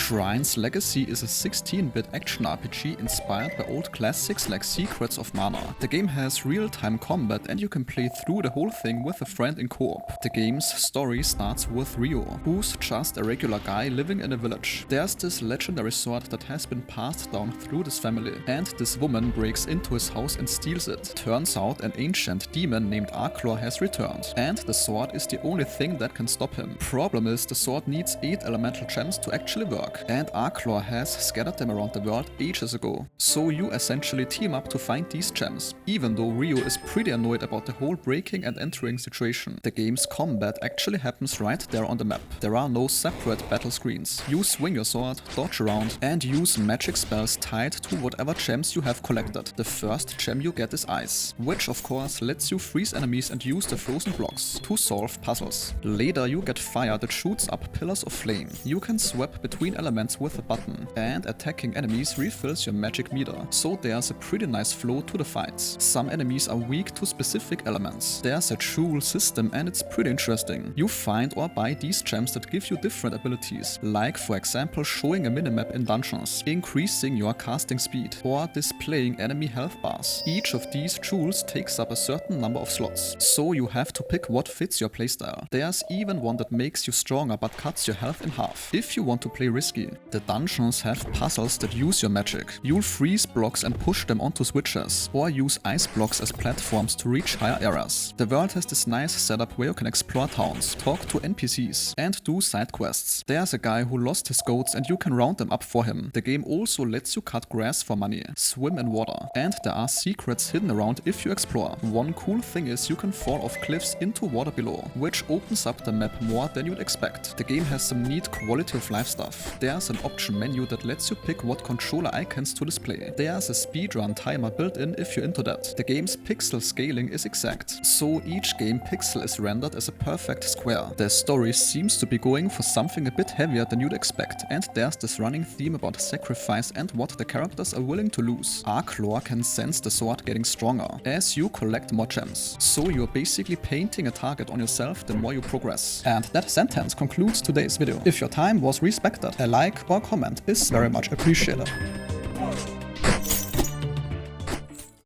Shrine's Legacy is a 16-bit action RPG inspired by old classics like Secrets of Mana. The game has real-time combat and you can play through the whole thing with a friend in co-op. The game's story starts with Rio, who's just a regular guy living in a village. There's this legendary sword that has been passed down through this family, and this woman breaks into his house and steals it. Turns out an ancient demon named Arclor has returned, and the sword is the only thing that can stop him. Problem is, the sword needs 8 elemental gems to actually work, and Arclor has scattered them around the world ages ago. So you essentially team up to find these gems, even though Rio is pretty annoyed about the whole breaking and entering situation. The game's combat actually happens right there on the map. There are no separate battle screens. You swing your sword, dodge around, and use magic spells tied to whatever gems you have collected. The first gem you get is Ice, which of course lets you freeze enemies and use the frozen blocks to solve puzzles. Later you get Fire that shoots up pillars of flame. You can swap between elements with a button, and attacking enemies refills your magic meter, so there's a pretty nice flow to the fights. Some enemies are weak to specific elements. There's a jewel system and it's pretty interesting. You find or buy these gems that give you different abilities, like for example showing a minimap in dungeons, increasing your casting speed, or displaying enemy health bars. Each of these jewels takes up a certain number of slots, so you have to pick what fits your playstyle. There's even one that makes you stronger but cuts your health in half, if you want to play risky. The dungeons have puzzles that use your magic. You'll freeze blocks and push them onto switches, or use ice blocks as platforms to reach higher areas. The world has this nice setup where you can explore towns, talk to NPCs, and do side quests. There's a guy who lost his goats and you can round them up for him. The game also lets you cut grass for money, swim in water, and there are secrets hidden around if you explore. One cool thing is you can fall off cliffs into water below, which opens up the map more than you'd expect. The game has some neat quality of life stuff. There's an option menu that lets you pick what controller icons to display. There's a speedrun timer built in if you're into that. The game's pixel scaling is exact, so each game pixel is rendered as a perfect square. The story seems to be going for something a bit heavier than you'd expect, and there's this running theme about sacrifice and what the characters are willing to lose. Arclor can sense the sword getting stronger as you collect more gems, so you're basically painting a target on yourself the more you progress. And that sentence concludes today's video. If your time was respected, a like or comment is very much appreciated.